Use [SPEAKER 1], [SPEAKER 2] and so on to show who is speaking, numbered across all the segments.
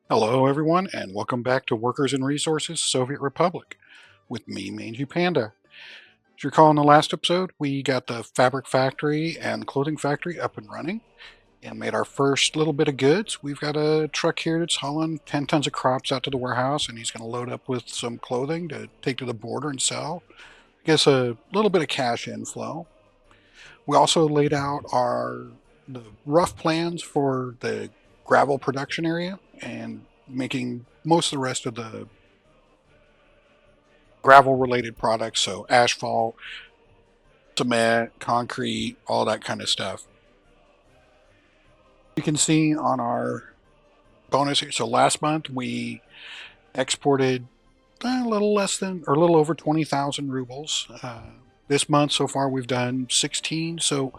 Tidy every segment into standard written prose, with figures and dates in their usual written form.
[SPEAKER 1] Hello, everyone, and welcome back to Workers and Resources Soviet Republic with me, Mangy Panda. As you recall in the last episode, we got the fabric factory and clothing factory up and running and made our first little bit of goods. We've got a truck here that's hauling 10 tons of crops out to the warehouse, and he's going to load up with some clothing to take to the border and sell. I guess a little bit of cash inflow. We also laid out the rough plans for the gravel production area and making most of the rest of the gravel related products, so asphalt, cement, concrete, all that kind of stuff. You can see on our bonus here. So last month we exported a little less than or a little over 20,000 rubles. This month so far we've done 16, so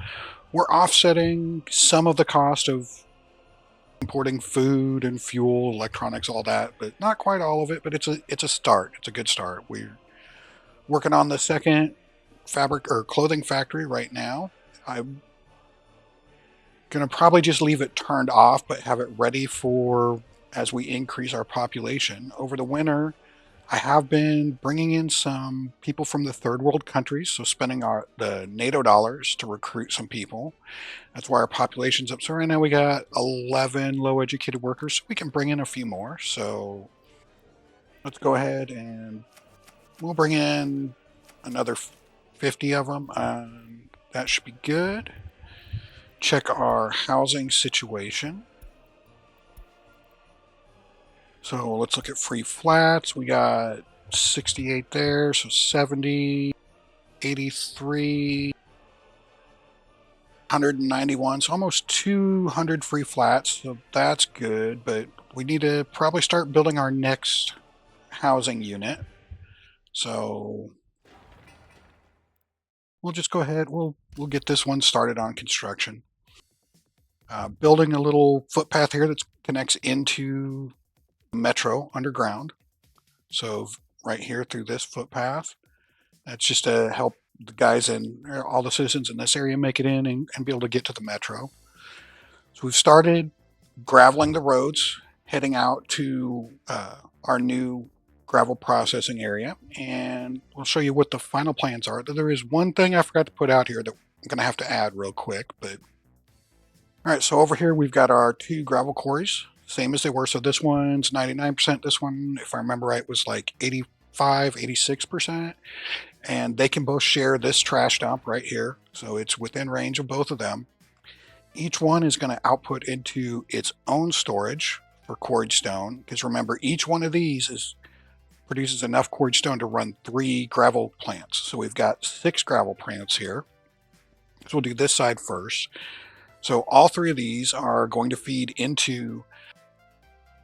[SPEAKER 1] we're offsetting some of the cost of importing food and fuel, electronics, all that, but not quite all of it. But it's a start. It's a good start. We're working on the second fabric or clothing factory right now. I'm gonna probably just leave it turned off, but have it ready for as we increase our population over the winter. I have been bringing in some people from the third world countries, so spending the NATO dollars to recruit some people. That's why our population's up. So right now we got 11 low educated workers. So we can bring in a few more. So let's go ahead and we'll bring in another 50 of them. That should be good. Check our housing situation. So let's look at free flats. We got 68 there, so 70, 83, 191, so almost 200 free flats. So that's good, but we need to probably start building our next housing unit. So we'll just go ahead. We'll get this one started on construction. Building a little footpath here that connects into metro underground. So right here through this footpath, that's just to help the guys and all the citizens in this area make it in and be able to get to the metro. So we've started graveling the roads, heading out to our new gravel processing area, and we'll show you what the final plans are. There is one thing I forgot to put out here that I'm going to have to add real quick, but all right, so over here we've got our two gravel quarries, same as they were. So this one's 99%. This one, if I remember right, was like 85, 86%. And they can both share this trash dump right here. So it's within range of both of them. Each one is going to output into its own storage for quarried stone. Because remember, each one of these produces enough quarried stone to run 3 gravel plants. So we've got 6 gravel plants here. So we'll do this side first. So all 3 of these are going to feed into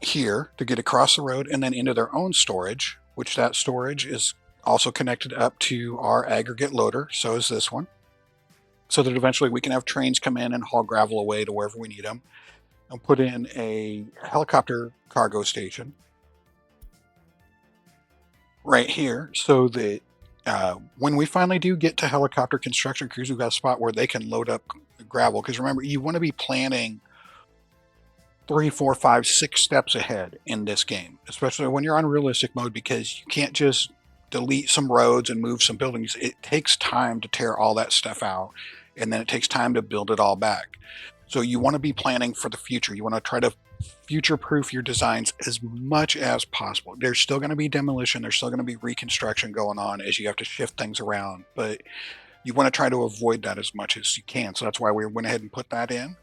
[SPEAKER 1] here to get across the road and then into their own storage, which that storage is also connected up to our aggregate loader. So is this one. So that eventually we can have trains come in and haul gravel away to wherever we need them and put in a helicopter cargo station right here so that when we finally do get to helicopter construction crews, we've got a spot where they can load up gravel. Because remember, you want to be planning 3, 4, 5, 6 steps ahead in this game, especially when you're on realistic mode, because you can't just delete some roads and move some buildings. It takes time to tear all that stuff out, and then it takes time to build it all back. So you want to be planning for the future. You want to try to future-proof your designs as much as possible. There's still going to be demolition. There's still going to be reconstruction going on as you have to shift things around, but you want to try to avoid that as much as you can. So that's why we went ahead and put that in.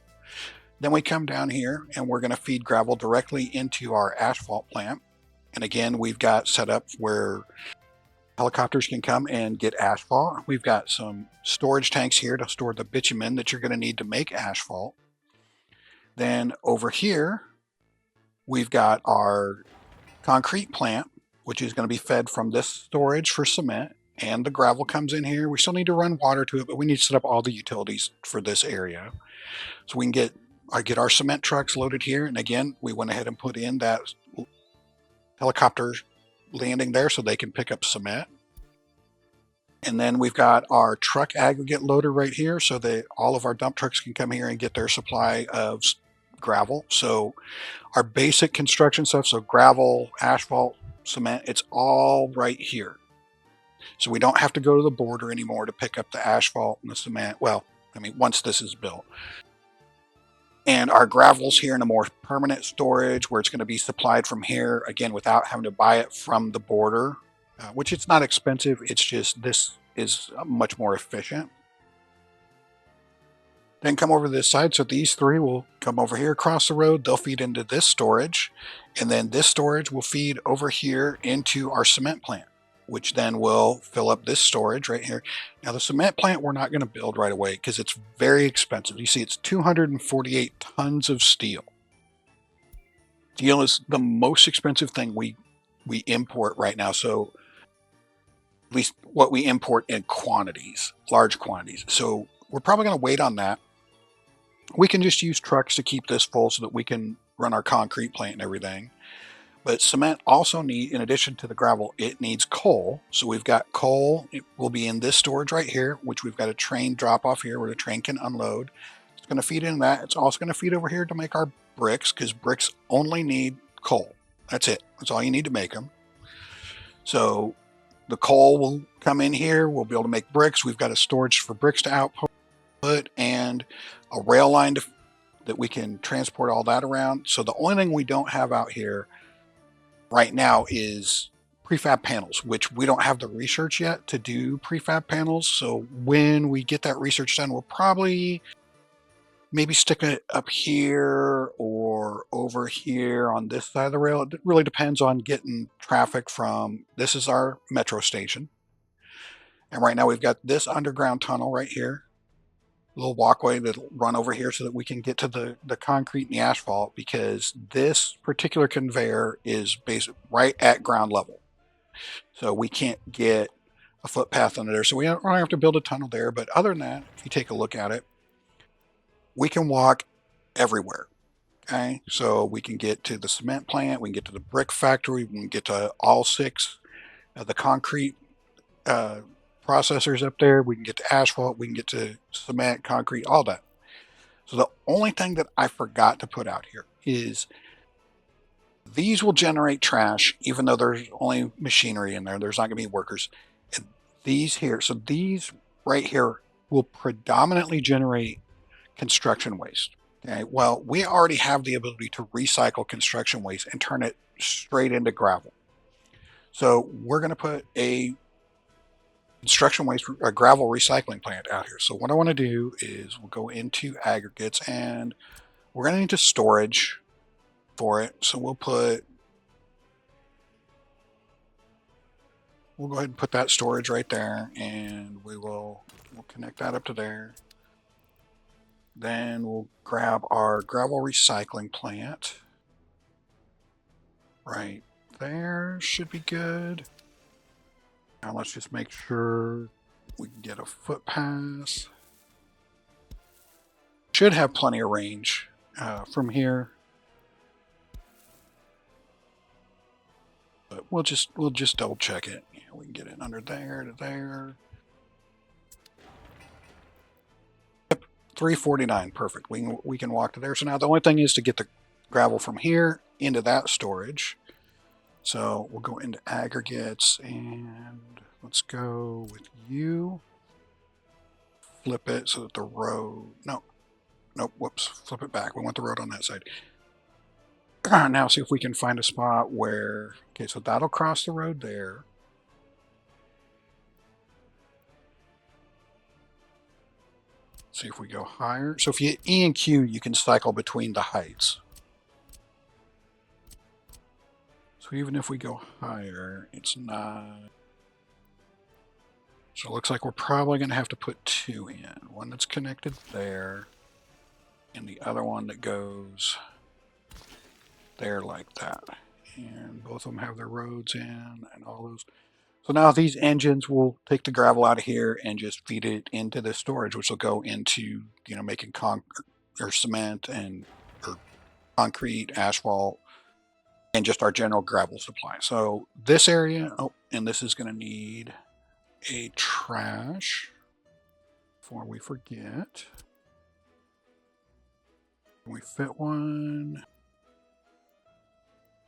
[SPEAKER 1] Then we come down here and we're going to feed gravel directly into our asphalt plant. And again, we've got set up where helicopters can come and get asphalt. We've got some storage tanks here to store the bitumen that you're going to need to make asphalt. Then over here, we've got our concrete plant, which is going to be fed from this storage for cement. And the gravel comes in here. We still need to run water to it, but we need to set up all the utilities for this area. So we can get our cement trucks loaded here. And again, we went ahead and put in that helicopter landing there so they can pick up cement. And then we've got our truck aggregate loader right here so that all of our dump trucks can come here and get their supply of gravel. So our basic construction stuff, so gravel, asphalt, cement, it's all right here. So we don't have to go to the border anymore to pick up the asphalt and the cement. Well, I mean, once this is built. And our gravel's here in a more permanent storage where it's going to be supplied from here, again, without having to buy it from the border, which it's not expensive. It's just this is much more efficient. Then come over to this side. So these three will come over here across the road. They'll feed into this storage. And then this storage will feed over here into our cement plant, which then will fill up this storage right here. Now the cement plant we're not going to build right away because it's very expensive. You see it's 248 tons of steel. Steel is the most expensive thing we import right now. So at least what we import in quantities, large quantities. So we're probably going to wait on that. We can just use trucks to keep this full so that we can run our concrete plant and everything. But cement also need, in addition to the gravel, it needs coal. So we've got coal. It will be in this storage right here, which we've got a train drop off here where the train can unload. It's going to feed in that. It's also going to feed over here to make our bricks because bricks only need coal. That's it. That's all you need to make them. So the coal will come in here. We'll be able to make bricks. We've got a storage for bricks to output and a rail line that we can transport all that around. So the only thing we don't have out here right now is prefab panels, which we don't have the research yet to do prefab panels. So when we get that research done, we'll probably maybe stick it up here or over here on this side of the rail. It really depends on getting traffic from, this is our metro station. And right now we've got this underground tunnel right here, a little walkway that'll run over here so that we can get to the concrete and the asphalt because this particular conveyor is based right at ground level. So we can't get a footpath under there. So we don't have to build a tunnel there. But other than that, if you take a look at it, we can walk everywhere. Okay, so we can get to the cement plant, we can get to the brick factory, we can get to all six of the concrete processors up there, we can get to asphalt, we can get to cement, concrete, all that. So the only thing that I forgot to put out here is these will generate trash, even though there's only machinery in there. There's not going to be workers. And these here, so these right here will predominantly generate construction waste. Okay, well, we already have the ability to recycle construction waste and turn it straight into gravel. So we're going to put a construction waste, a gravel recycling plant out here. So what I want to do is we'll go into aggregates and we're going to need to storage for it. So we'll go ahead and put that storage right there and we'll connect that up to there. Then we'll grab our gravel recycling plant right there. Should be good. Now let's just make sure we can get a footpath. Should have plenty of range from here. But we'll just double check it. Yeah, we can get it under there to there. Yep, 349, perfect. We can walk to there. So now the only thing is to get the gravel from here into that storage. So we'll go into aggregates and let's go with you. Flip it so that the road, nope, whoops, flip it back. We want the road on that side. Now see if we can find a spot where, okay, so that'll cross the road there. See if we go higher. So if you hit E and Q, you can cycle between the heights. So even if we go higher, it's not. So it looks like we're probably going to have to put two in. One that's connected there, and the other one that goes there like that. And both of them have their roads in and all those. So now these engines will take the gravel out of here and just feed it into the storage, which will go into, making or cement and or concrete, asphalt, and just our general gravel supply. So this area, and this is going to need a trash before we forget. Can we fit one?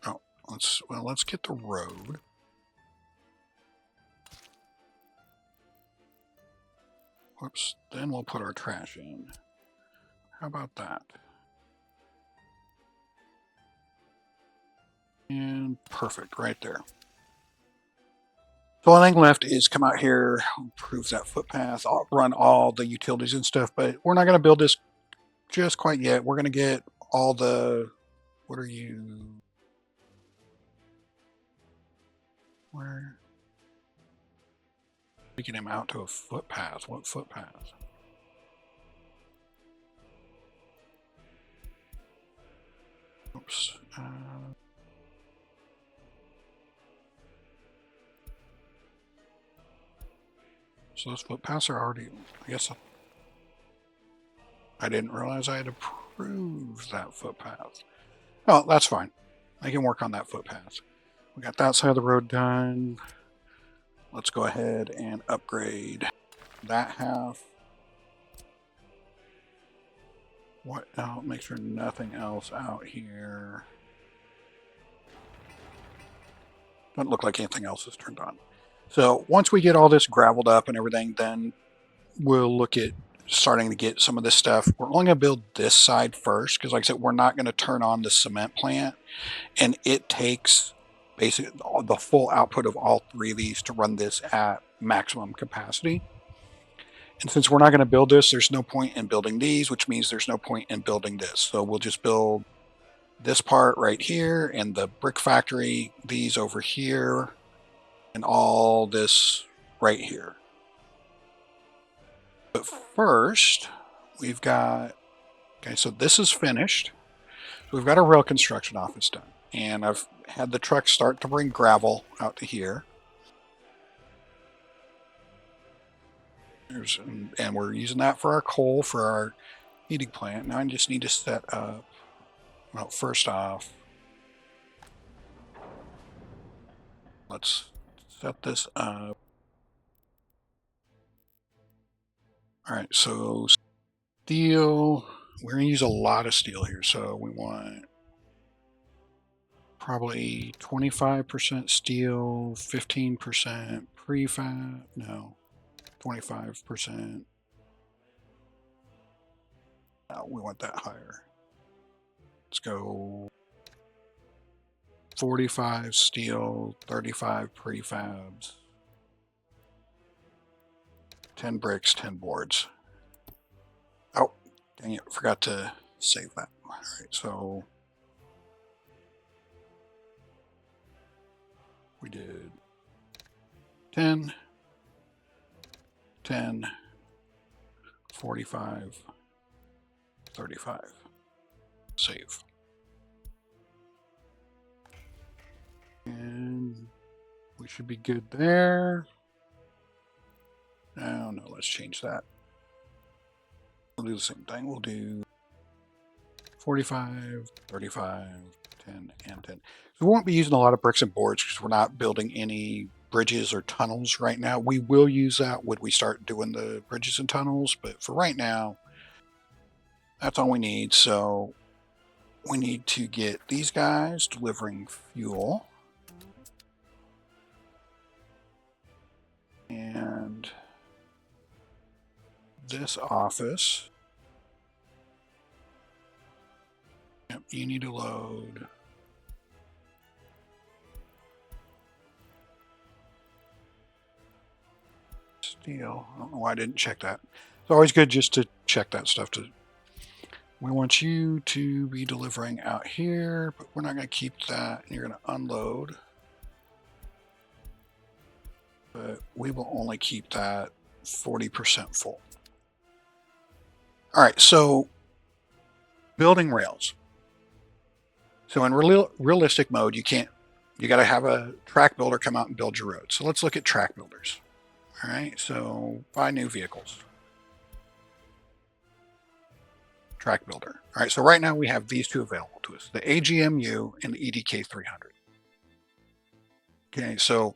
[SPEAKER 1] Oh, let's get the road. Whoops, then we'll put our trash in. How about that? And perfect, right there. So the only thing left is come out here, improve that footpath, I'll run all the utilities and stuff, but we're not going to build this just quite yet. We're going to get all the, what are you? Where? Taking him out to a footpath. What footpath? Oops. So those footpaths are already, I guess I didn't realize I had approved that footpath. Oh, that's fine. I can work on that footpath. We got that side of the road done. Let's go ahead and upgrade that half. What? Oh, make sure nothing else out here. Doesn't look like anything else is turned on. So once we get all this graveled up and everything, then we'll look at starting to get some of this stuff. We're only going to build this side first because, like I said, we're not going to turn on the cement plant, and it takes basically the full output of all three of these to run this at maximum capacity. And since we're not going to build this, there's no point in building these, which means there's no point in building this. So we'll just build this part right here and the brick factory, these over here, and all this right here. But first, we've got, okay, so this is finished. So we've got our rail construction office done. And I've had the truck start to bring gravel out to here. And we're using that for our coal for our heating plant. Now I just need to set up, well, first off, let's set this up. All right, so steel, we're going to use a lot of steel here. So we want probably 25% steel, 15% prefab, no, 25%. No, we want that higher. Let's go 45 steel, 35 prefabs, 10 bricks, 10 boards. Oh, dang it, forgot to save that. All right, so we did 10, 10, 45, 35. Save. And we should be good there. Oh, no, let's change that. We'll do the same thing. We'll do 45, 35, 10, and 10. So we won't be using a lot of bricks and boards because we're not building any bridges or tunnels right now. We will use that when we start doing the bridges and tunnels, but for right now, that's all we need. So we need to get these guys delivering fuel. And this office. Yep, you need to load. Steel. I don't know why I didn't check that. It's always good just to check that stuff. We want you to be delivering out here, but we're not going to keep that. You're going to unload. But we will only keep that 40% full. All right, so building rails. So in realistic mode, you got to have a track builder come out and build your road. So let's look at track builders. All right, so buy new vehicles. Track builder. All right, so right now we have these two available to us, the AGMU and the EDK 300. Okay, so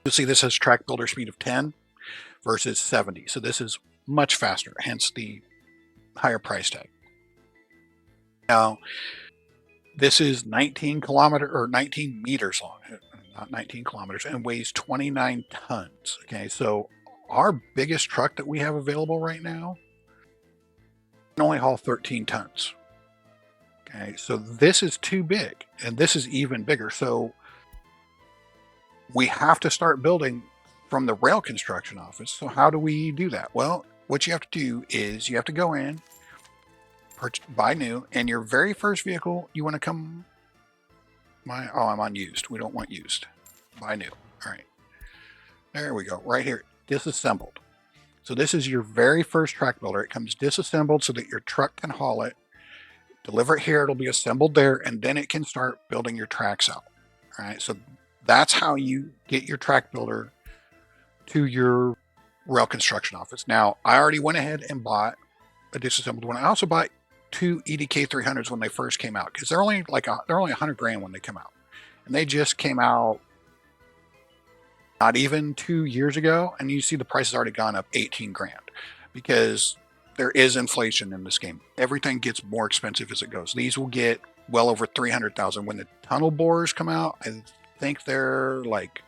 [SPEAKER 1] you'll see this has track builder speed of 10 versus 70. So this is much faster, hence the higher price tag. Now, this is 19 meters long, not 19 kilometers, and weighs 29 tons. Okay, so our biggest truck that we have available right now can only haul 13 tons. Okay, so this is too big, and this is even bigger. So we have to start building from the rail construction office. So how do we do that? Well, what you have to do is you have to go in, buy new, and your very first vehicle, you want to come, I'm on used. We don't want used. Buy new. All right. There we go. Right here, disassembled. So this is your very first track builder. It comes disassembled so that your truck can haul it, deliver it here, it'll be assembled there, and then it can start building your tracks out. All right. So that's how you get your track builder to your rail construction office. Now, I already went ahead and bought a disassembled one. I also bought two EDK 300s when they first came out because they're only they're only 100 grand when they come out, and they just came out not even 2 years ago, and you see the price has already gone up 18 grand because there is inflation in this game. Everything gets more expensive as it goes. These will get well over 300,000 when the tunnel borers come out. I think they're like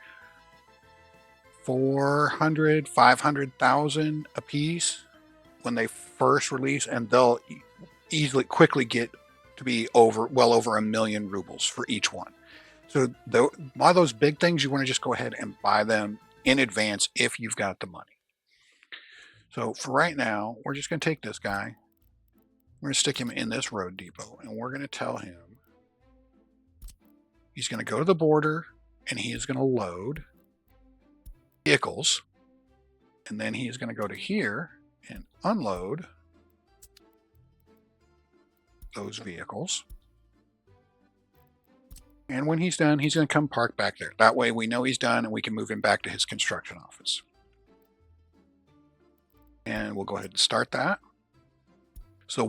[SPEAKER 1] 400, 500,000 a piece when they first release, and they'll quickly get to be well over 1,000,000 rubles for each one. So one of those big things, you want to just go ahead and buy them in advance if you've got the money. So for right now, we're just going to take this guy. We're going to stick him in this road depot, and we're going to tell him he's going to go to the border, and he is going to load vehicles, and then he's going to go to here and unload those vehicles. And when he's done, he's going to come park back there. That way we know he's done and we can move him back to his construction office. And we'll go ahead and start that. So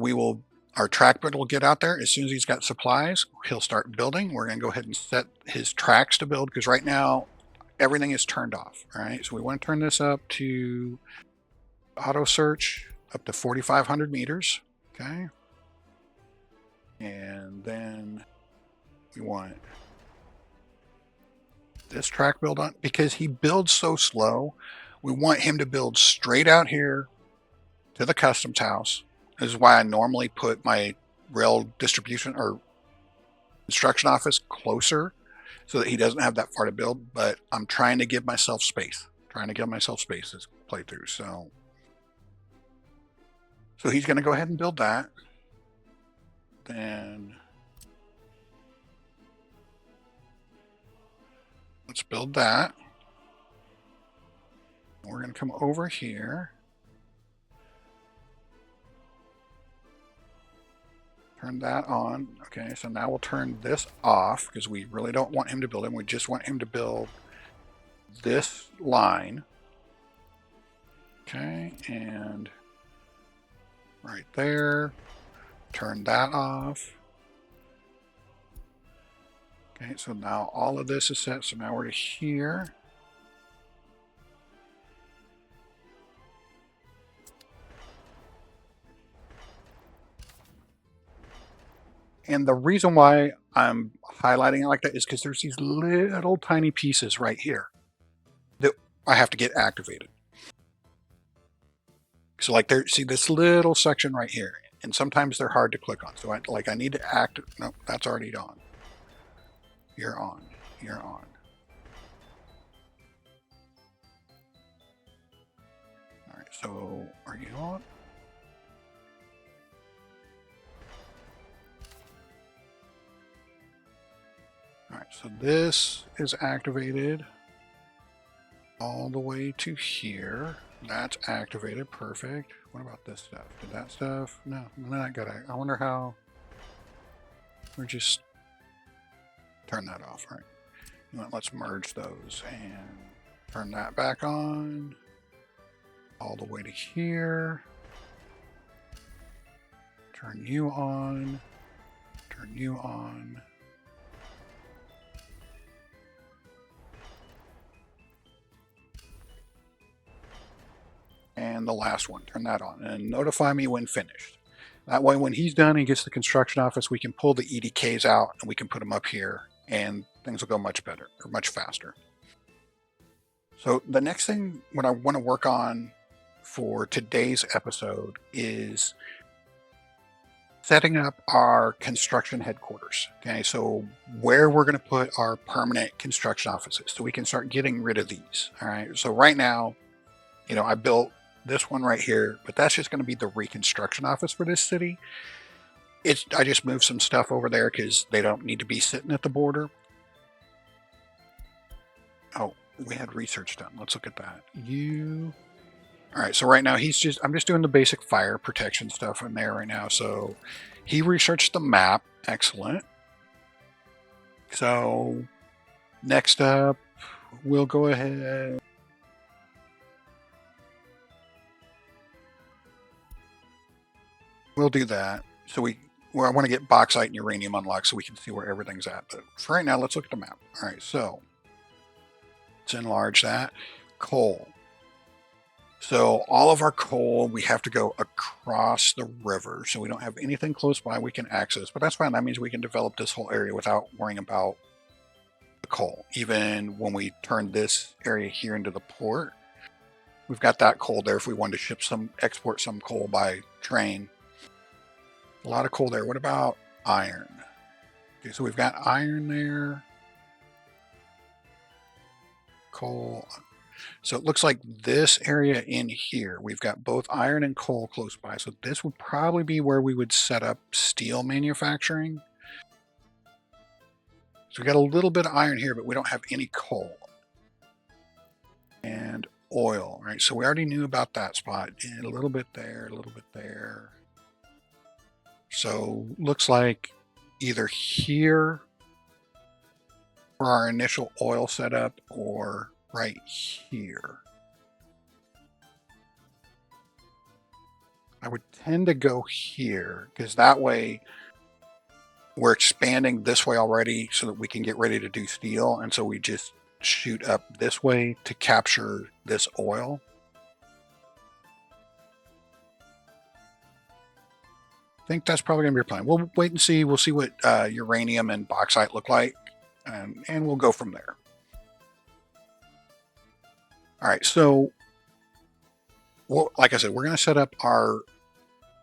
[SPEAKER 1] our track builder will get out there. As soon as he's got supplies, he'll start building. We're going to go ahead and set his tracks to build because right now everything is turned off. All right, so we want to turn this up to auto search up to 4,500 meters. Okay. And then we want this track build on because he builds so slow. We want him to build straight out here to the customs house. This is why I normally put my rail distribution or construction office closer so that he doesn't have that far to build. But I'm trying to give myself space. This playthrough. So he's going to go ahead and build that. Then let's build that. We're going to come over here. Turn that on. Okay, so now we'll turn this off because we really don't want him to build him. We just want him to build this line. Okay, and right there. Turn that off. Okay, so now all of this is set. So now we're to here. And the reason why I'm highlighting it like that is because there's these little tiny pieces right here that I have to get activated. So like see this little section right here, and sometimes they're hard to click on. So I need to nope, that's already on. You're on. You're on. All right, so are you on? All right, so this is activated all the way to here. That's activated, perfect. What about this stuff? Did that stuff? No, not good. I wonder how. We're just turn that off, right? You know what, let's merge those and turn that back on all the way to here. Turn you on. Turn you on. And the last one, turn that on and notify me when finished. That way, when he's done, he gets the construction office, we can pull the EDKs out and we can put them up here and things will go much better or much faster. So the next thing what I want to work on for today's episode is setting up our construction headquarters. Okay, so where we're going to put our permanent construction offices so we can start getting rid of these. All right, so right now, I built this one right here, but that's just going to be the reconstruction office for this city. I just moved some stuff over there because they don't need to be sitting at the border. Oh, we had research done. Let's look at that. All right, so right now I'm just doing the basic fire protection stuff in there right now. So he researched the map. Excellent. So next up, we'll go ahead. We'll do that. So I want to get bauxite and uranium unlocked so we can see where everything's at. But for right now, let's look at the map. All right, so let's enlarge that. Coal. So all of our coal, we have to go across the river. So we don't have anything close by we can access, but that's fine. That means we can develop this whole area without worrying about the coal. Even when we turn this area here into the port, we've got that coal there if we wanted to export some coal by train. A lot of coal there. What about iron? Okay, so we've got iron there. Coal. So it looks like this area in here, we've got both iron and coal close by. So this would probably be where we would set up steel manufacturing. So we got a little bit of iron here, but we don't have any coal. And oil, right? So we already knew about that spot. And a little bit there, a little bit there. So looks like either here for our initial oil setup or right here. I would tend to go here because that way we're expanding this way already so that we can get ready to do steel. And so we just shoot up this way to capture this oil. I think that's probably going to be our plan. We'll wait and see. We'll see what uranium and bauxite look like, and we'll go from there. All right, so like I said, we're going to set up our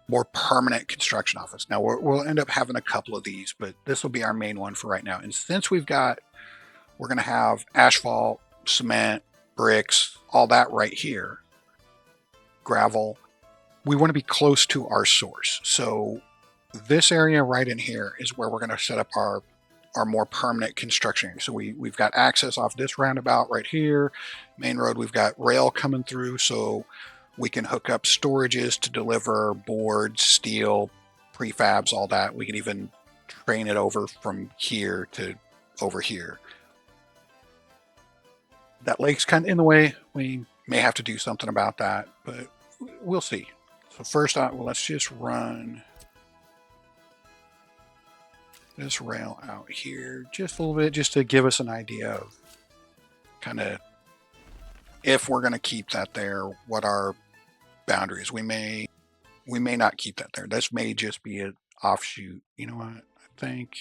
[SPEAKER 1] more permanent construction office. Now, we'll end up having a couple of these, but this will be our main one for right now. And since we're going to have asphalt, cement, bricks, all that right here, gravel, we want to be close to our source. So this area right in here is where we're going to set up our more permanent construction area. So we've got access off this roundabout right here, main road. We've got rail coming through, so we can hook up storages to deliver boards, steel, prefabs, all that. We can even train it over from here to over here. That lake's kind of in the way. We may have to do something about that, but we'll see. So first, let's just run this rail out here just a little bit, just to give us an idea of kind of if we're going to keep that there, what our boundaries. We may not keep that there. This may just be an offshoot. You know what? I think,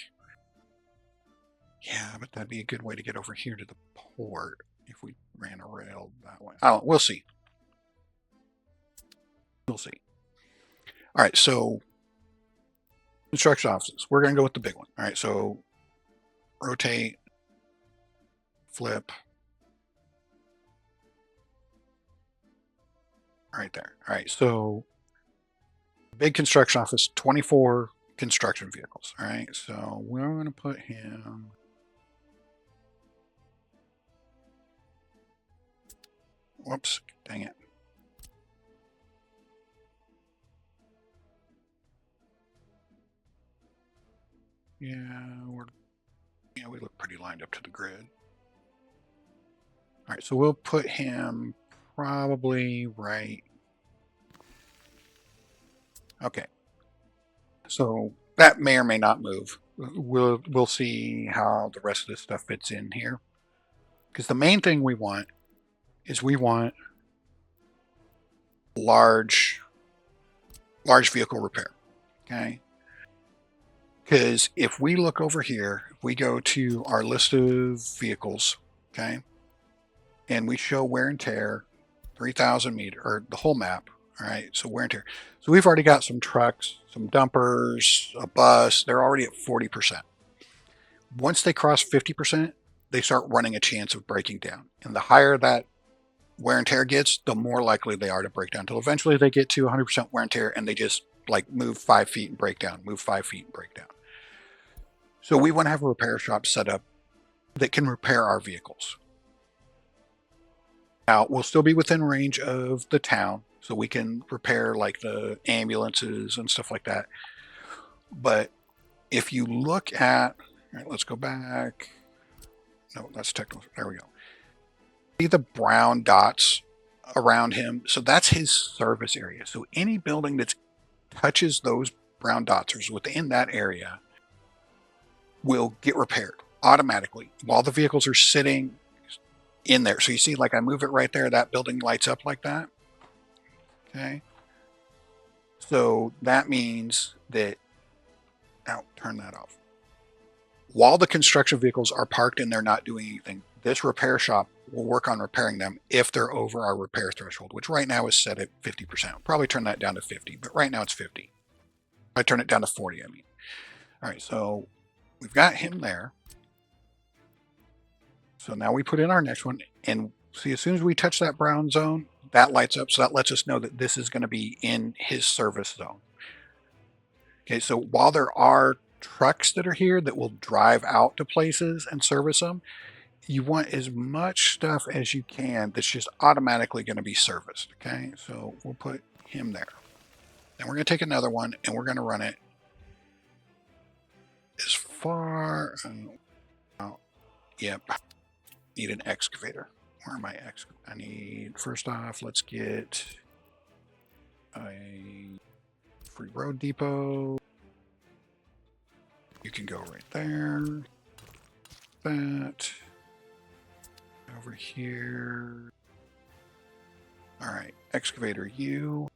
[SPEAKER 1] yeah, but that'd be a good way to get over here to the port if we ran a rail that way. Oh, we'll see. We'll see. All right, so construction offices. We're going to go with the big one. All right, so rotate, flip. Right there. All right, so big construction office, 24 construction vehicles. All right, so we're going to put him. Whoops, dang it. Yeah, we look pretty lined up to the grid. All right, so we'll put him probably right. Okay. So that may or may not move. We'll see how the rest of this stuff fits in here. Because the main thing we want is large vehicle repair. Okay. Because if we look over here, we go to our list of vehicles, okay, and we show wear and tear, 3,000 meter, or the whole map, all right, so wear and tear. So we've already got some trucks, some dumpers, a bus, they're already at 40%. Once they cross 50%, they start running a chance of breaking down. And the higher that wear and tear gets, the more likely they are to break down, until eventually they get to 100% wear and tear and they just like move 5 feet and break down, move 5 feet and break down. So we want to have a repair shop set up that can repair our vehicles. Now, we'll still be within range of the town, so we can repair like the ambulances and stuff like that. But if you look at, all right, let's go back. No, that's technical. There we go. See the brown dots around him? So that's his service area. So any building that touches those brown dots or is within that area will get repaired automatically while the vehicles are sitting in there. So you see, like I move it right there, that building lights up like that. Okay. So that means that, now turn that off. While the construction vehicles are parked and they're not doing anything, this repair shop will work on repairing them if they're over our repair threshold, which right now is set at 50%. I'll probably turn that down to 50, but right now it's 50. I turn it down to 40, I mean. All right, so we've got him there. So now we put in our next one, and see, as soon as we touch that brown zone, that lights up. So that lets us know that this is going to be in his service zone. Okay, so while there are trucks that are here that will drive out to places and service them, you want as much stuff as you can that's just automatically going to be serviced. Okay, so we'll put him there. Then we're going to take another one and we're going to run it as far. Yep, need an excavator. Where am I? I need, first off, let's get a free road depot. You can go right there. That. Over here. All right, excavator you.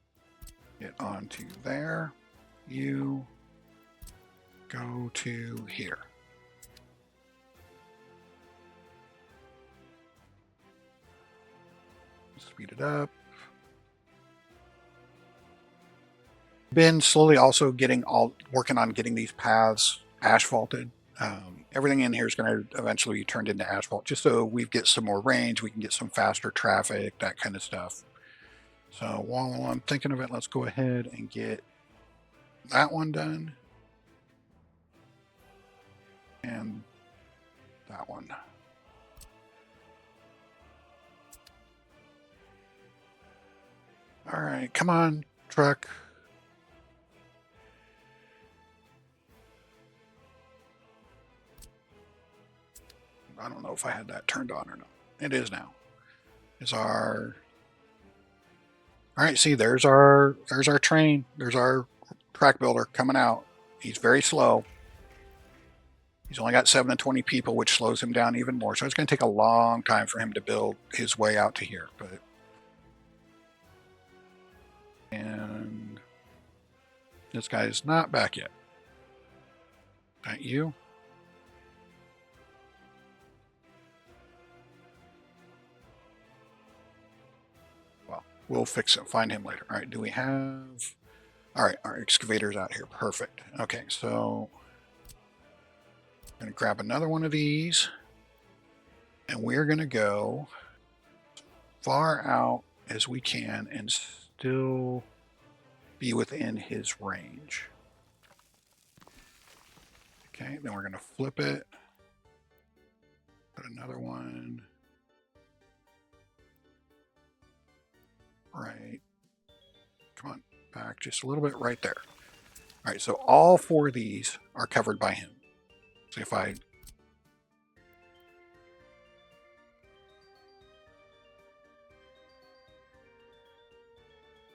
[SPEAKER 1] Get onto there. You go to here. Speed it up. Been slowly also working on getting these paths asphalted. Everything in here is going to eventually be turned into asphalt, just so we get some more range, we can get some faster traffic, that kind of stuff. So while I'm thinking of it, let's go ahead and get that one done. And that one. All right, come on, truck. I don't know if I had that turned on or not. It is now. Is our, all right, see, there's our train. There's our track builder coming out. He's very slow. He's only got 7 to 20 people, which slows him down even more. So it's going to take a long time for him to build his way out to here. But, and this guy is not back yet. Not you. Well, we'll fix it. Find him later. All right. Do we have? All right. Our excavator's out here. Perfect. Okay. So I'm going to grab another one of these, and we're going to go far out as we can and still be within his range. Okay, then we're going to flip it. Put another one right. Come on, back just a little bit right there. All right, so all 4 of these are covered by him. So if I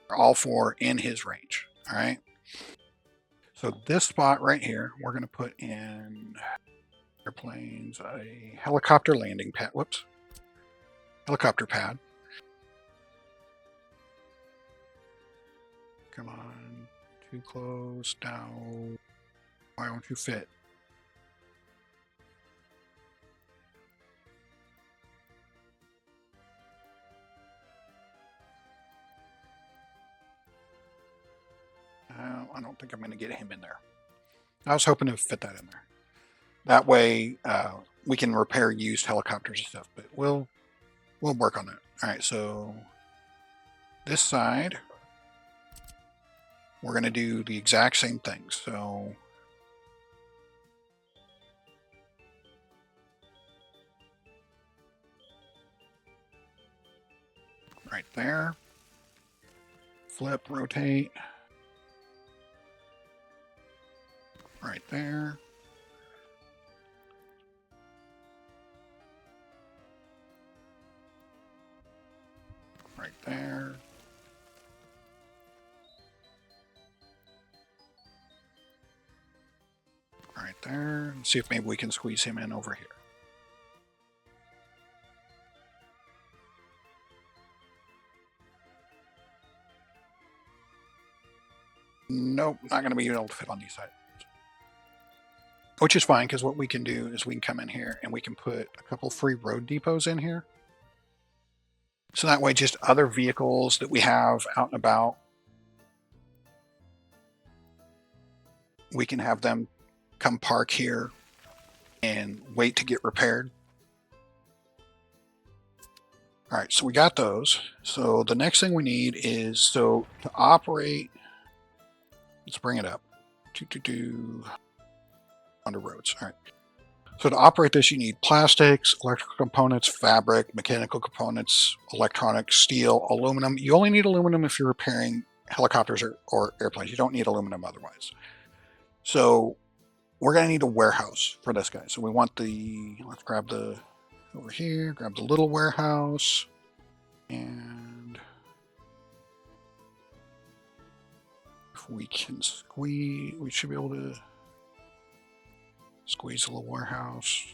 [SPEAKER 1] are all 4 in his range. All right. So this spot right here, we're going to put in airplanes, a helicopter landing pad. Whoops. Helicopter pad. Come on. too close. Now, why don't you fit? I don't think I'm going to get him in there. I was hoping to fit that in there. That way, we can repair used helicopters and stuff. But we'll work on that. All right. So this side, we're going to do the exact same thing. So right there, flip, rotate. Right there. Right there. Right there. Let's see if maybe we can squeeze him in over here. Nope, not going to be able to fit on these sides. Which is fine, because what we can do is we can come in here and we can put a couple free road depots in here. So that way just other vehicles that we have out and about, we can have them come park here and wait to get repaired. All right, so we got those. So the next thing we need is, so to operate, let's bring it up. Under roads. All right. So to operate this, you need plastics, electrical components, fabric, mechanical components, electronics, steel, aluminum. You only need aluminum if you're repairing helicopters or airplanes. You don't need aluminum otherwise. So we're going to need a warehouse for this guy. So we want let's grab over here, grab the little warehouse. And if we can squeeze, we should be able to squeeze a little warehouse.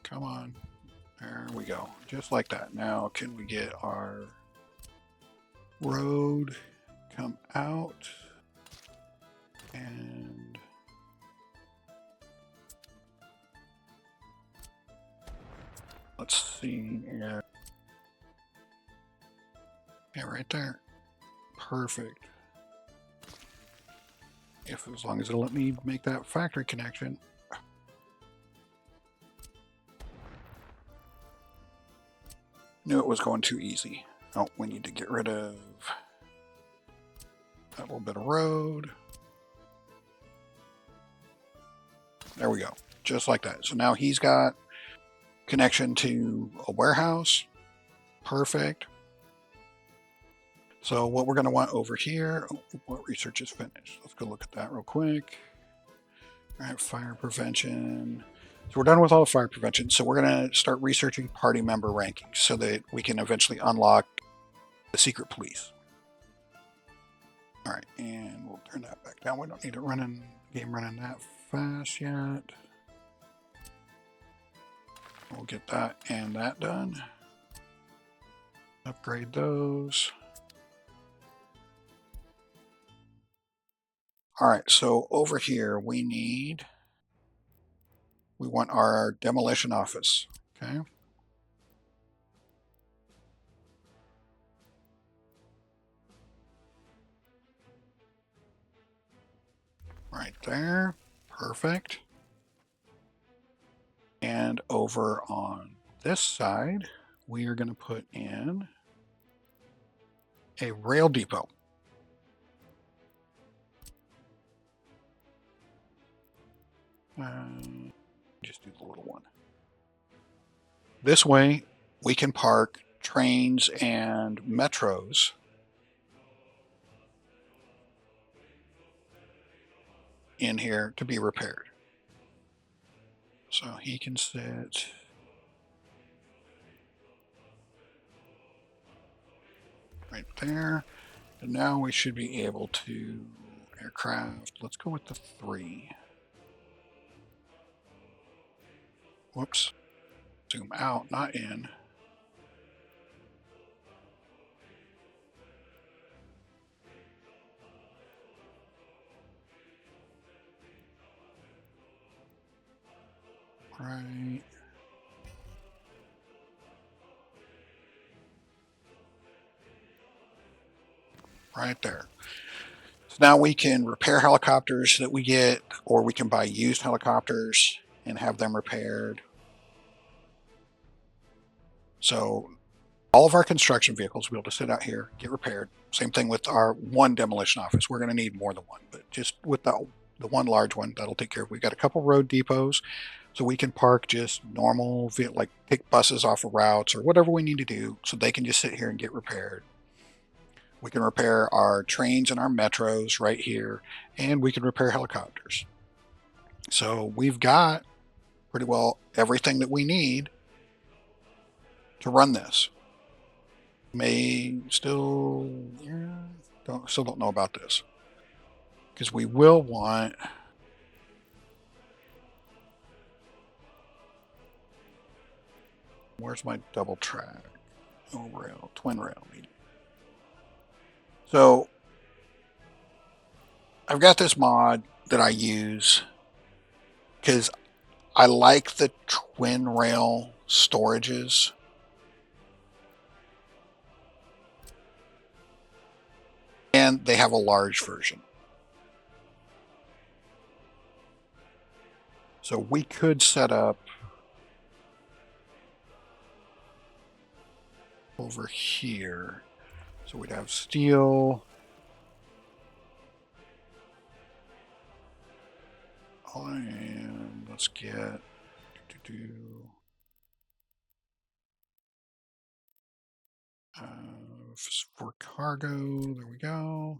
[SPEAKER 1] Come on. There we go. Just like that. Now, can we get our road come out? And let's see. Yeah, right there. Perfect. As long as it'll let me make that factory connection. Knew it was going too easy. Oh, we need to get rid of that little bit of road. There we go. Just like that. So now he's got connection to a warehouse. Perfect. So what we're going to want over here, what research is finished? Let's go look at that real quick. All right, fire prevention. So we're done with all the fire prevention. So we're going to start researching party member rankings so that we can eventually unlock the secret police. All right, and we'll turn that back down. We don't need it game running that fast yet. We'll get that and that done. Upgrade those. All right, so over here we want our demolition office, okay? Right there, perfect. And over on this side, we are going to put in a rail depot. Just do the little one. This way, we can park trains and metros in here to be repaired. So he can sit right there. And now we should be able to aircraft. Let's go with the 3. Whoops. Zoom out, not in. right there. So now we can repair helicopters that we get, or we can buy used helicopters and have them repaired. So all of our construction vehicles will be able to sit out here, get repaired. Same thing with our one demolition office. We're going to need more than one, but just with the one large one, that'll take care of. We've got a couple road depots, so we can park just normal, like take buses off of routes or whatever we need to do, so they can just sit here and get repaired. We can repair our trains and our metros right here, and we can repair helicopters. So we've got pretty well everything that we need to run this. May still, still don't know about this, because we will want, where's my double track? Oh, rail, twin rail. So I've got this mod that I use because I like the twin rail storages. And they have a large version. So we could set up over here. So we'd have steel. And let's get for cargo. There we go.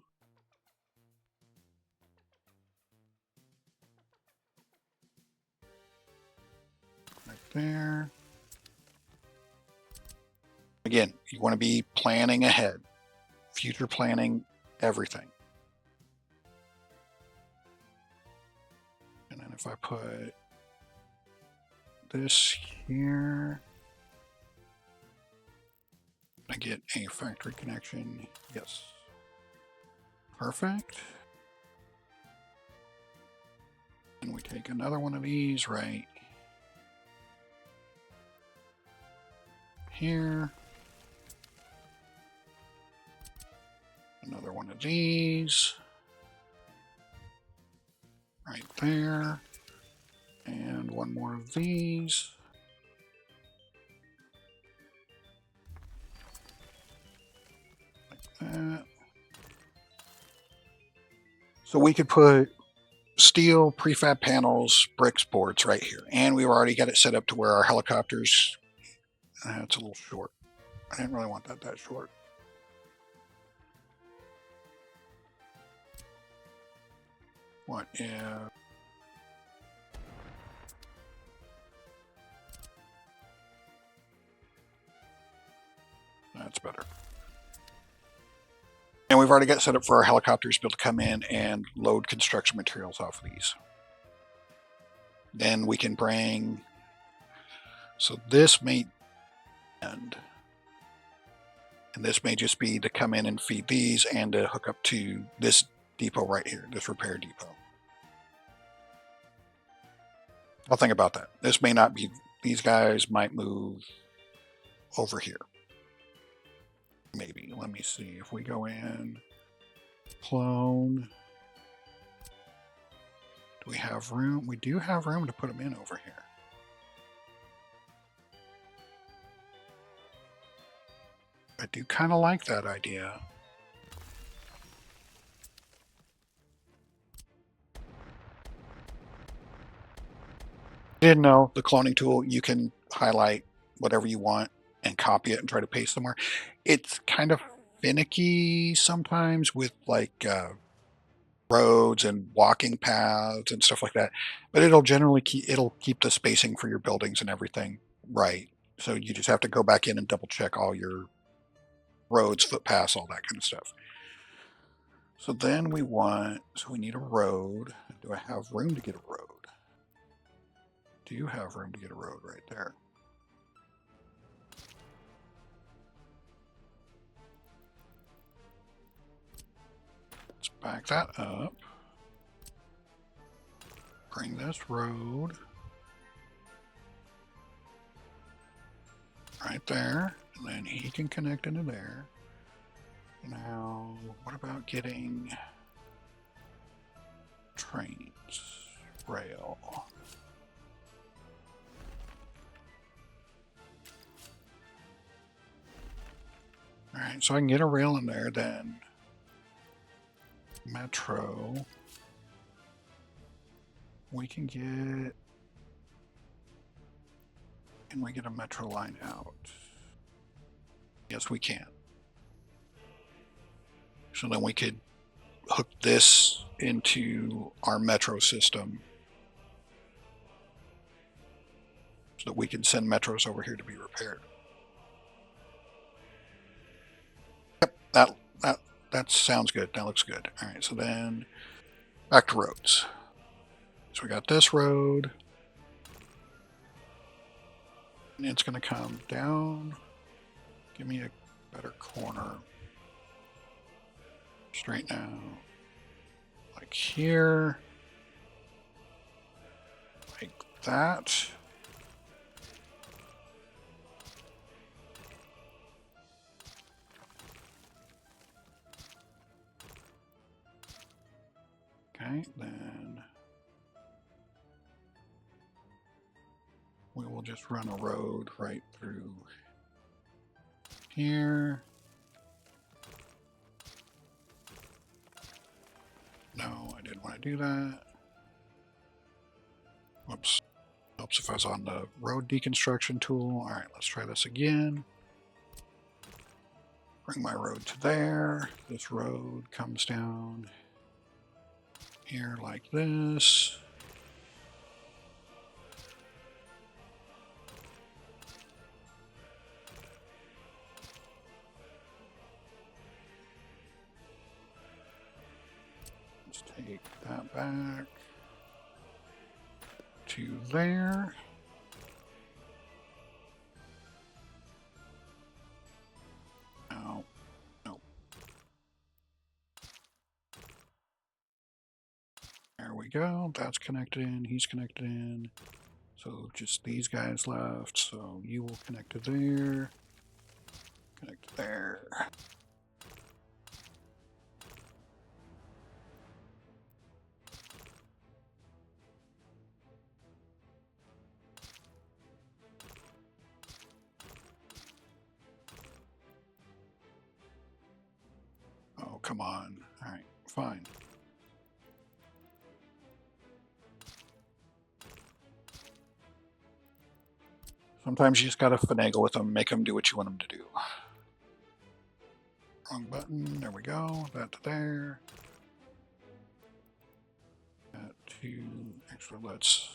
[SPEAKER 1] Right there. Again, you want to be planning ahead, future planning everything. And then if I put this here, I get a factory connection. Yes. Perfect. And we take another one of these right here. Another one of these right there. And one more of these. Like that. So we could put steel, prefab panels, bricks, boards right here. And we've already got it set up to where our helicopters, it's a little short. I didn't really want that short. What if... That's better. And we've already got set up for our helicopters to be able to come in and load construction materials off of these. Then we can bring, so this may end, and this may just be to come in and feed these and to hook up to this depot right here, this repair depot. I'll think about that. This may not be, these guys might move over here. Maybe, let me see, if we go in, clone, do we have room? We do have room to put them in over here. I do kind of like that idea. Didn't know the cloning tool, you can highlight whatever you want and copy it and try to paste somewhere. It's kind of finicky sometimes with like roads and walking paths and stuff like that, but it'll generally keep the spacing for your buildings and everything right. So you just have to go back in and double check all your roads, footpaths, all that kind of stuff. So then we need a road. Do I have room to get a road? Do you have room to get a road right there? Let's back that up. Bring this road right there, and then he can connect into there. Now, what about getting trains, rail? All right, so I can get a rail in there, then metro. We can get, can we get a metro line out? Yes, we can. So then we could hook this into our metro system so that we can send metros over here to be repaired. Yep, that sounds good. That looks good. All right, so then back to roads. So we got this road, and it's going to come down. Give me a better corner. Straight now, like here, like that. Okay, then we will just run a road right through here. No, I didn't want to do that. Whoops. Helps if I was on the road deconstruction tool. All right, let's try this again. Bring my road to there. This road comes down here like this. Let's take that back to there. No, no. There we go. That's connected in. He's connected in. So just these guys left. So you will connect to there. Connect to there. Oh, come on. All right, fine. Sometimes you just gotta finagle with them, make them do what you want them to do. Wrong button. There we go. That to there. That to. Actually, let's.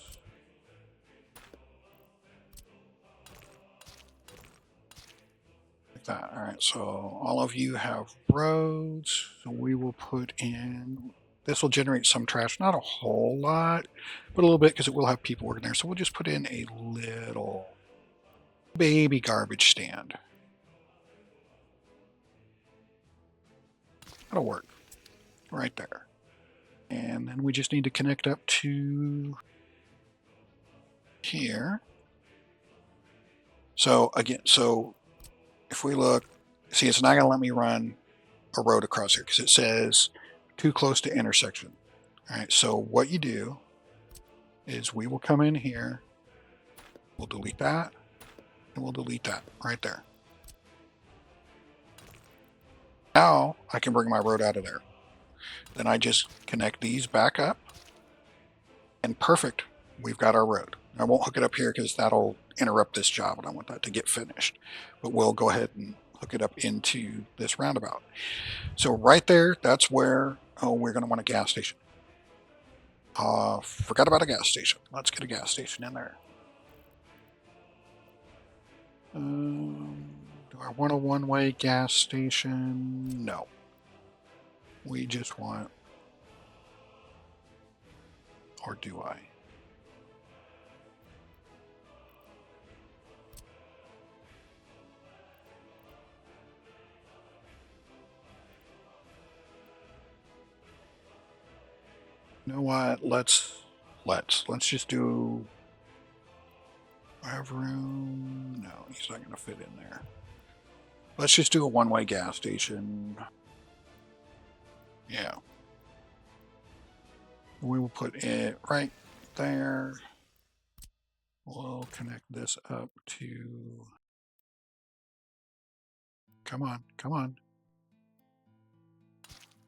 [SPEAKER 1] Like that. All right. So all of you have roads. So we will put in. This will generate some trash. Not a whole lot, but a little bit because it will have people working there. So we'll just put in a little baby garbage stand. That'll work. Right there. And then we just need to connect up to here. So again, so if we look, see, it's not going to let me run a road across here because it says too close to intersection. All right, so what you do is we will come in here, we'll delete that, and we'll delete that right there. Now I can bring my road out of there. Then I just connect these back up, and perfect, we've got our road. I won't hook it up here because that'll interrupt this job and I want that to get finished. But we'll go ahead and hook it up into this roundabout. So right there, that's where we're going to want a gas station. Forgot about a gas station. Let's get a gas station in there. Do I want a one-way gas station? No. We just want, or do I? You know what? Let's just do I have room? No, he's not going to fit in there. Let's just do a one-way gas station. Yeah. We will put it right there. We'll connect this up to... Come on, come on.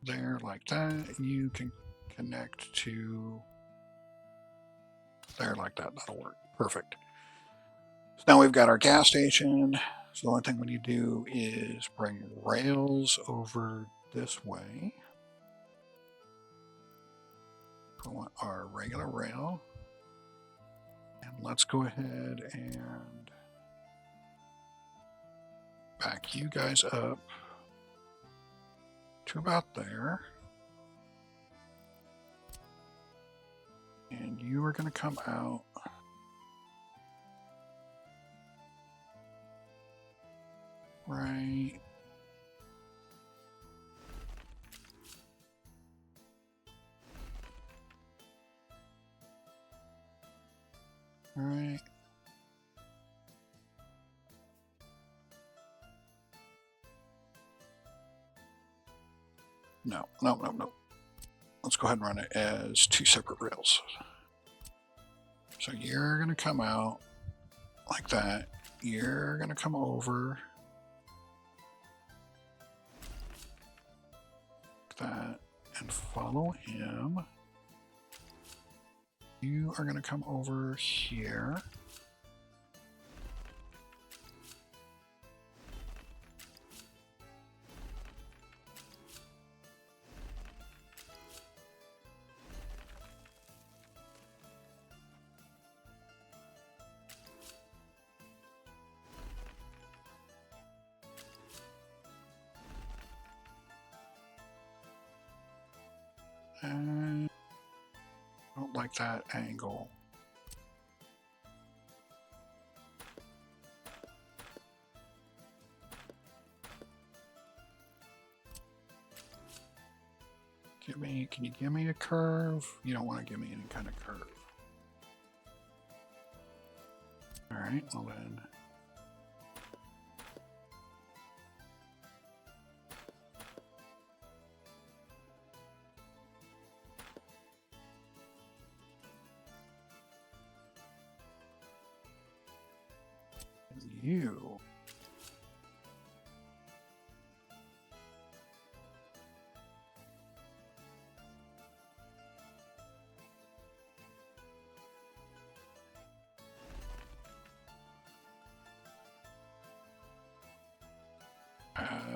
[SPEAKER 1] There, like that. You can connect to... There, like that. That'll work. Perfect. So now we've got our gas station. So the only thing we need to do is bring rails over this way. We want our regular rail. And let's go ahead and back you guys up to about there. And you are going to come out right right. No. Let's go ahead and run it as two separate rails. So you're going to come out like that. You're going to come over like that and follow him. You are going to come over here. And I don't like that angle. Can you give me a curve? You don't want to give me any kind of curve. All right, well then. You.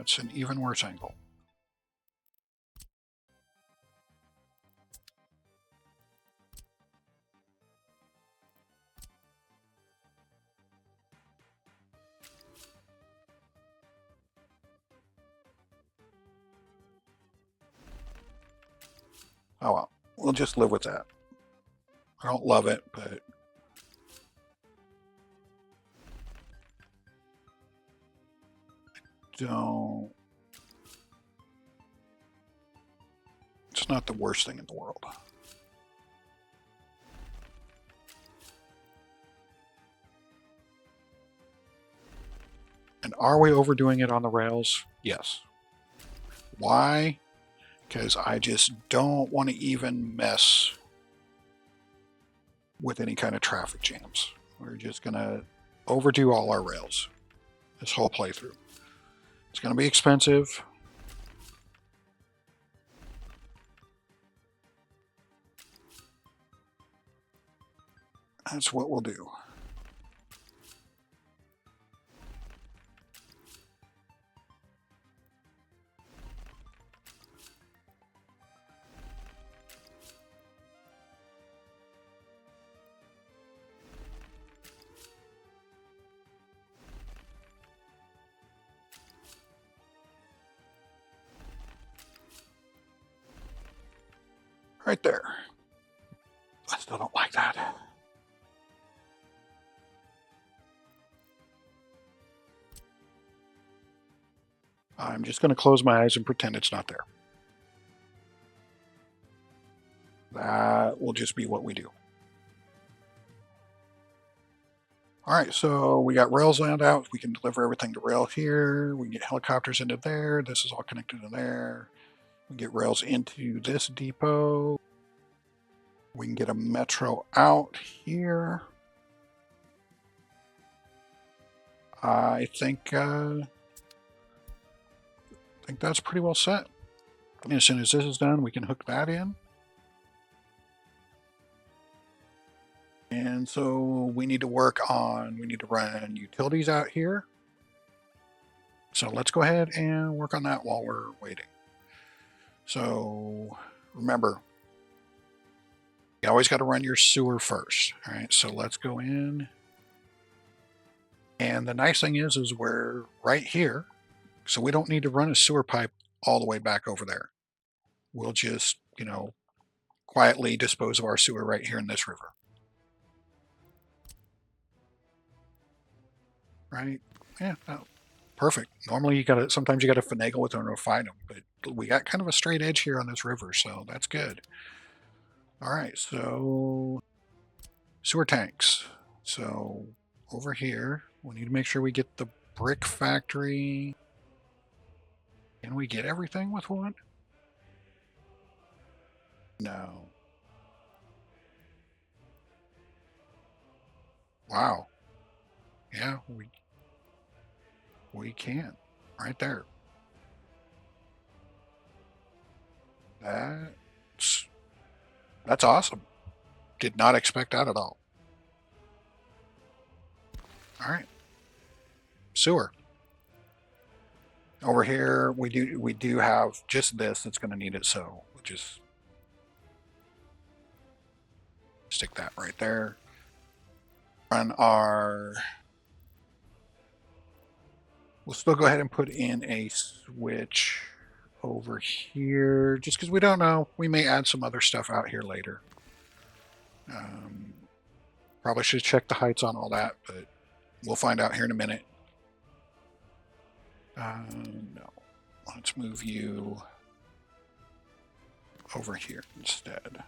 [SPEAKER 1] It's an even worse angle. Oh well, we'll just live with that. I don't love it, but don't. It's not the worst thing in the world. And are we overdoing it on the rails? Yes. Why? Because I just don't want to even mess with any kind of traffic jams. We're just going to overdo all our rails this whole playthrough. It's going to be expensive. That's what we'll do. Right there. I still don't like that. I'm just going to close my eyes and pretend it's not there. That will just be what we do. All right, so we got rails laid out. We can deliver everything to rail here. We can get helicopters into there. This is all connected to there. We get rails into this depot. We can get a metro out here. I think that's pretty well set. And as soon as this is done, we can hook that in. And so we need to run utilities out here. So let's go ahead and work on that while we're waiting. So remember, you always got to run your sewer first. All right, so let's go in. And the nice thing is we're right here. So we don't need to run a sewer pipe all the way back over there. We'll just, quietly dispose of our sewer right here in this river. Right? Yeah, no, perfect. Normally sometimes you gotta finagle with them or fight them, but we got kind of a straight edge here on this river, so that's good. All right, so sewer tanks. So over here, we need to make sure we get the brick factory. Can we get everything with one? No. Wow. Yeah, we can. Right there. That's that's awesome. Did not expect that at all. All right. Sewer. Over here, we do have just this that's going to need it, so we'll just stick that right there. Run our. We'll still go ahead and put in a switch over here, just because we don't know. We may add some other stuff out here later. Probably should check the heights on all that, but we'll find out here in a minute. No. Let's move you over here instead.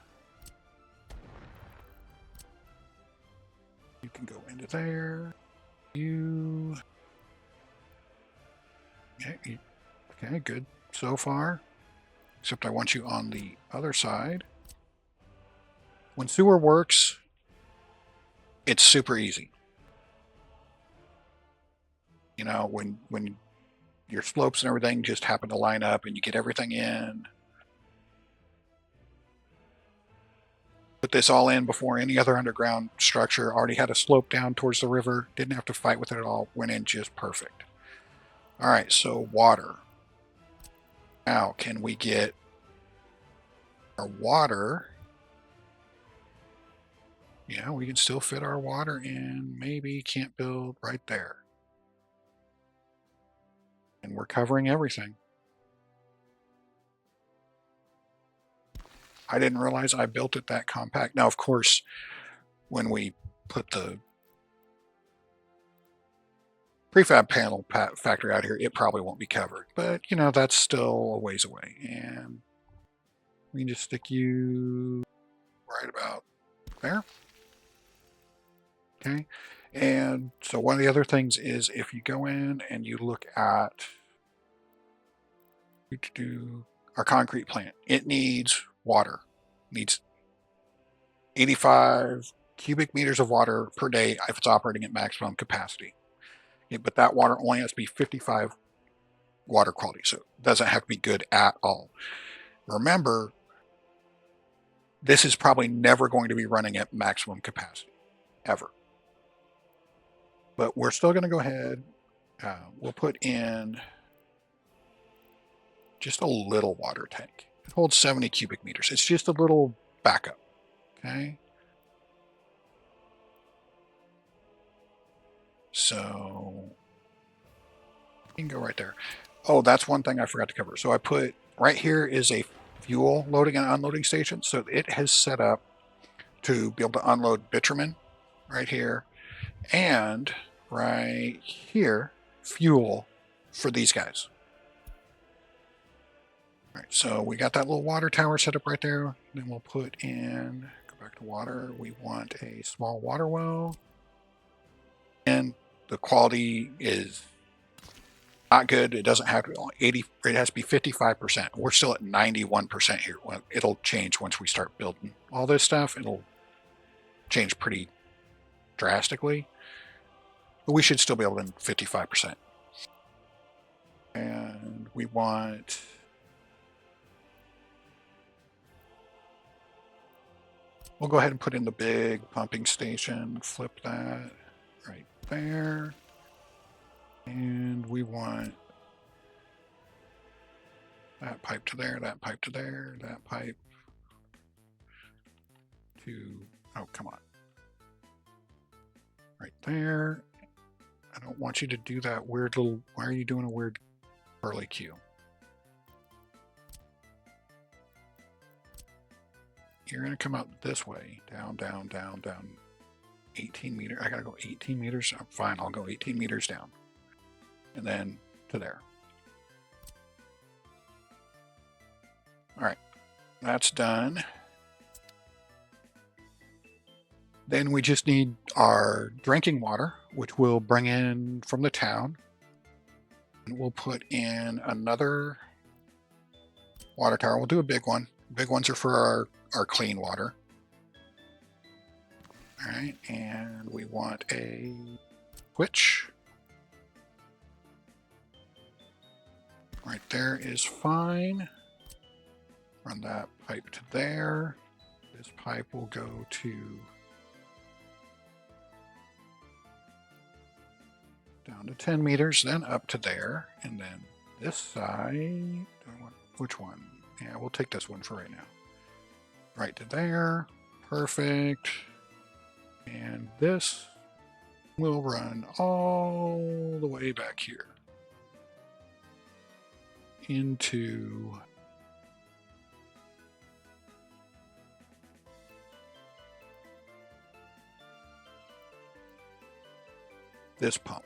[SPEAKER 1] You can go into there. You. Okay, good so far. Except I want you on the other side. When sewer works, it's super easy. When your slopes and everything just happen to line up and you get everything in. Put this all in before any other underground structure. Already had a slope down towards the river. Didn't have to fight with it at all. Went in just perfect. All right, so water. Now, can we get our water? Yeah, we can still fit our water in. Maybe can't build right there. And we're covering everything. I didn't realize I built it that compact. Now, of course, when we put the prefab panel factory out here, it probably won't be covered. But, that's still a ways away. And we can just stick you right about there. Okay. And so one of the other things is if you go in and you look at our concrete plant, it needs water. It needs 85 cubic meters of water per day if it's operating at maximum capacity. But that water only has to be 55 water quality, so it doesn't have to be good at all. Remember, this is probably never going to be running at maximum capacity, ever. But we're still going to go ahead. We'll put in just a little water tank. It holds 70 cubic meters. It's just a little backup. Okay. So you can go right there. Oh, that's one thing I forgot to cover. So I put right here is a fuel loading and unloading station. So it has set up to be able to unload bitumen right here. And right here, fuel for these guys. All right, so we got that little water tower set up right there. Then we'll put in, go back to water. We want a small water well. and the quality is not good. It doesn't have to be only 80, it has to be 55%. We're still at 91% here. Well, it'll change once we start building all this stuff. It'll change pretty drastically, but we should still be able to 55%. And we want, we'll go ahead and put in the big pumping station, flip that right there. And we want that pipe to there, that pipe to there, that pipe to, oh, come on. Right there. I don't want you to do that weird little, why are you doing a weird curly Q? You're going to come out this way, down, down, down, down. 18 meters. I got to go 18 meters. Oh, fine, I'll go 18 meters down. And then to there. All right, that's done. Then we just need our drinking water, which we'll bring in from the town. And we'll put in another water tower. We'll do a big one. Big ones are for our clean water. All right, and we want a switch. Right there is fine. Run that pipe to there. This pipe will go to down to 10 meters, then up to there, and then this side, which one? Yeah, we'll take this one for right now. Right to there, perfect. And this will run all the way back here into this pump.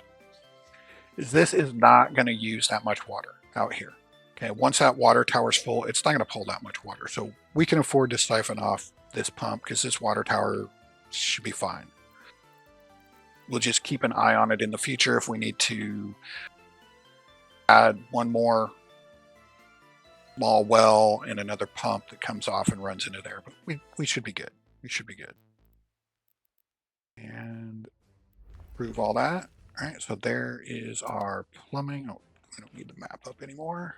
[SPEAKER 1] This is not going to use that much water out here. Okay, once that water tower is full, it's not going to pull that much water. So we can afford to siphon off this pump because this water tower should be fine. We'll just keep an eye on it in the future if we need to add one more small well and another pump that comes off and runs into there. But we should be good. We should be good. And approve all that. All right, so there is our plumbing. Oh, we don't need the map up anymore.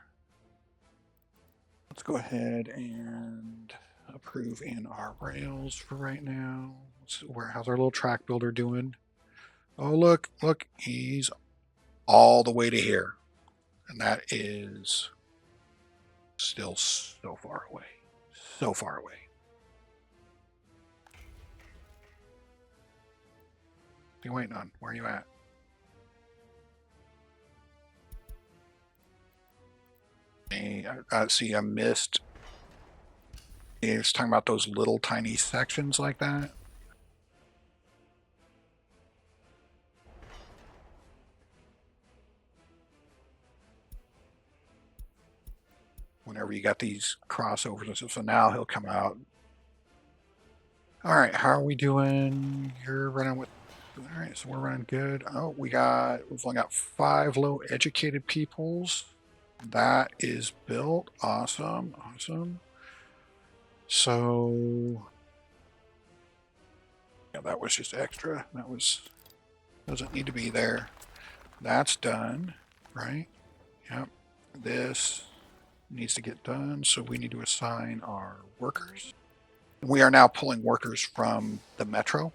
[SPEAKER 1] Let's go ahead and approve in our rails for right now. How's our little track builder doing? Oh, look, he's all the way to here. And that is still so far away. So far away. What are you waiting on? Where are you at? See, I missed. It's talking about those little tiny sections like that. Whenever you got these crossovers, so now he'll come out. All right, how are we doing? You're running with. All right, so we're running good. Oh, we've only got 5 low educated peoples. That is built. Awesome, awesome. So, yeah, that was just extra. That doesn't need to be there. That's done, right? Yep. This needs to get done, so we need to assign our workers. We are now pulling workers from the metro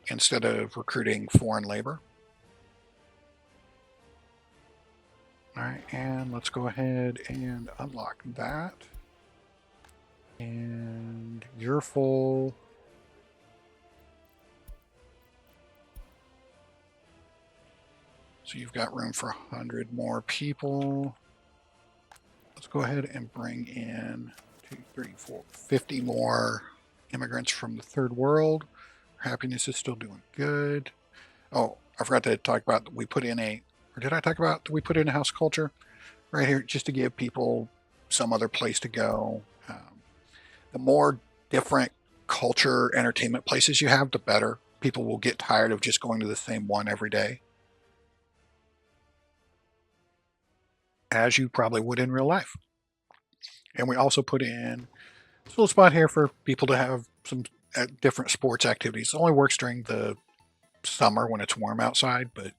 [SPEAKER 1] instead of recruiting foreign labor. All right, and let's go ahead and unlock that. And you're full. So you've got room for 100 more people. Let's go ahead and bring in 2, 3, 4, 50 more immigrants from the third world. Happiness is still doing good. Oh, I forgot to talk about, we put in a, or did I talk about, we put in a house culture right here just to give people some other place to go. The more different culture entertainment places you have, the better. people will get tired of just going to the same one every day, as you probably would in real life. And we also put in a little spot here for people to have some different sports activities. It only works during the summer when it's warm outside, but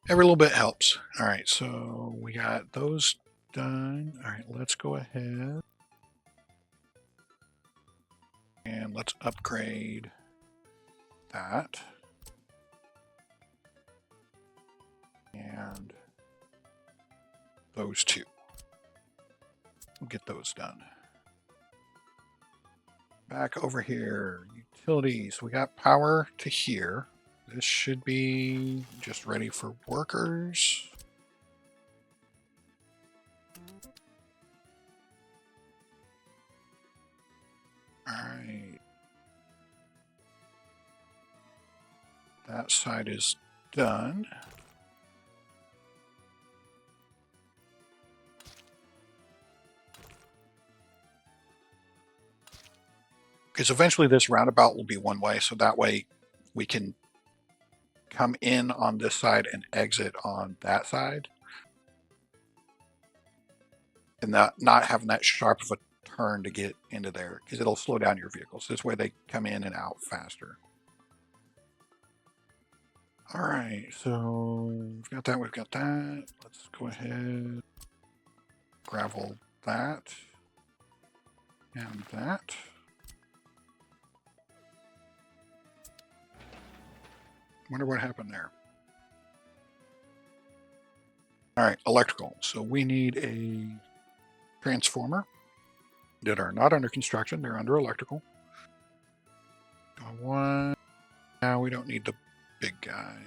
[SPEAKER 1] every little bit helps. All right, so we got those done. All right, let's go ahead and let's upgrade that. And those two. We'll get those done. Back over here, utilities. We got power to here. This should be just ready for workers. All right. That side is done. Because eventually this roundabout will be one way, so that way we can come in on this side and exit on that side. And not having that sharp of a turn to get into there, because it'll slow down your vehicles. This way they come in and out faster. All right, so we've got that, we've got that. Let's go ahead, gravel that, and that. Wonder what happened there. All right, electrical. So we need a transformer that are not under construction. They're under electrical. One. Now we don't need the big guy.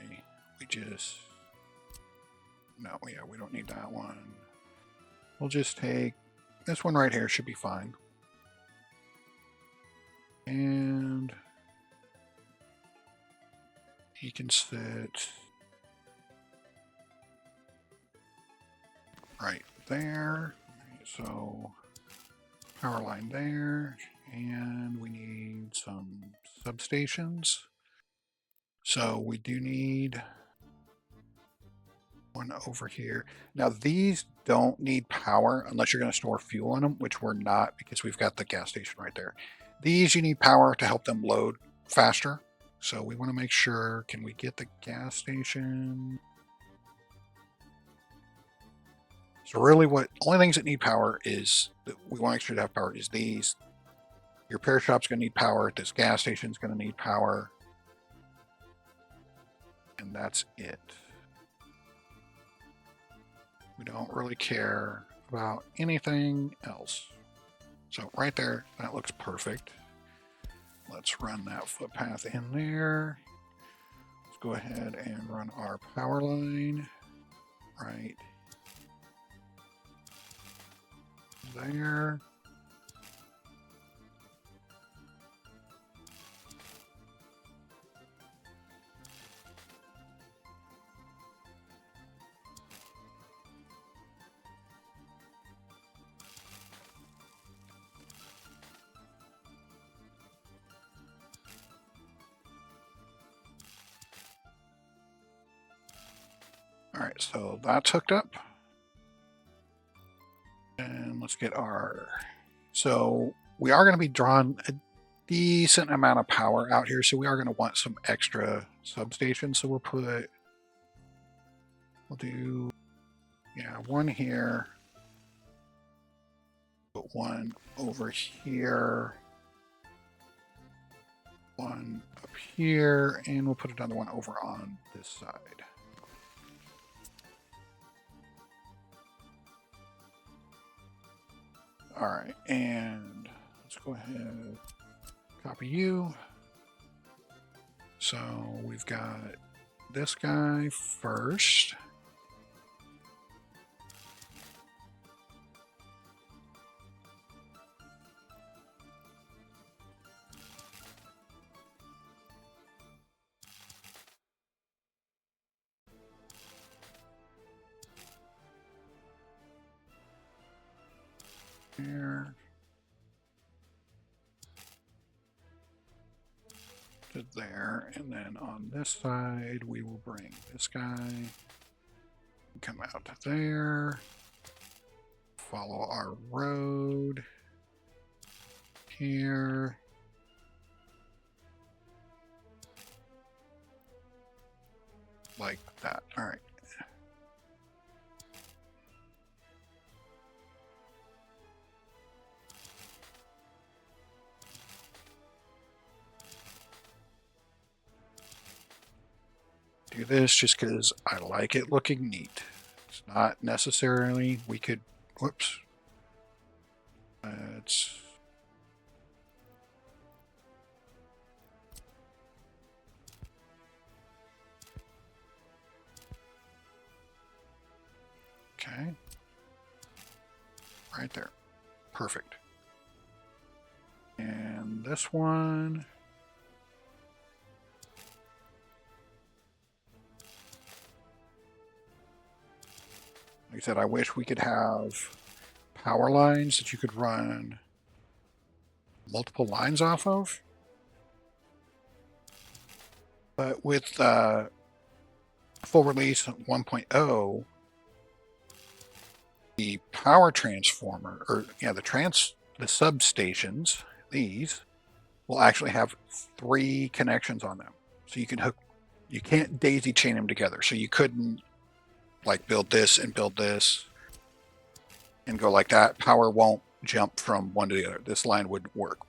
[SPEAKER 1] We just... No, yeah, we don't need that one. We'll just take this one right here. Should be fine. And he can sit right there. So power line there, and we need some substations. So we do need one over here. Now these don't need power unless you're going to store fuel in them, which we're not because we've got the gas station right there. These you need power to help them load faster. So we want to make sure, can we get the gas station? So really what, only things that need power is, that we want to make sure to have power is these. Your repair shop's going to need power. This gas station's going to need power. And that's it. We don't really care about anything else. So right there, that looks perfect. Let's run that footpath in there. Let's go ahead and run our power line right there. All right, so that's hooked up. And let's get our... So we are going to be drawing a decent amount of power out here, so we are going to want some extra substations. So we'll do, yeah, one here, put one over here, one up here, and we'll put another one over on this side. All right, and let's go ahead, copy you. So we've got this guy first. Here. to there, and then on this side we will bring this guy, come out to there, follow our road here. Like that. All right. Do this just because I like it looking neat. It's not necessarily, we could, whoops. It's, okay. Right there. Perfect. And this one. Like I said, I wish we could have power lines that you could run multiple lines off of. But with full release 1.0, the power transformer, or yeah, the substations, these will actually have 3 connections on them. So you can hook, you can't daisy chain them together. So you couldn't like build this and go like that. Power won't jump from one to the other. This line wouldn't work.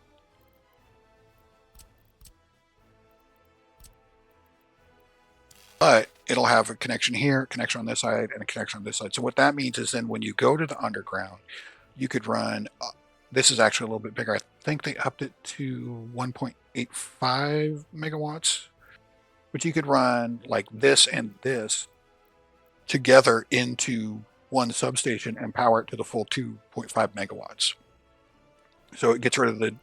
[SPEAKER 1] But it'll have a connection here, a connection on this side, and a connection on this side. So what that means is then when you go to the underground, you could run, this is actually a little bit bigger. I think they upped it to 1.85 megawatts, but you could run like this and this together into one substation and power it to the full 2.5 megawatts. So it gets rid of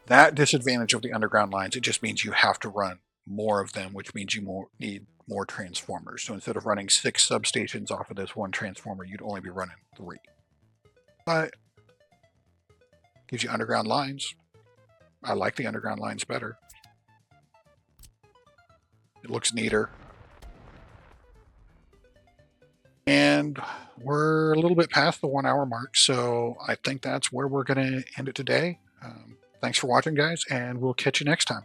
[SPEAKER 1] that disadvantage of the underground lines. It just means you have to run more of them, which means you need more transformers. So instead of running 6 substations off of this one transformer, you'd only be running 3. But gives you underground lines. I like the underground lines better. It looks neater. And we're a little bit past the 1 hour mark, so I think that's where we're going to end it today. Thanks for watching, guys, and we'll catch you next time.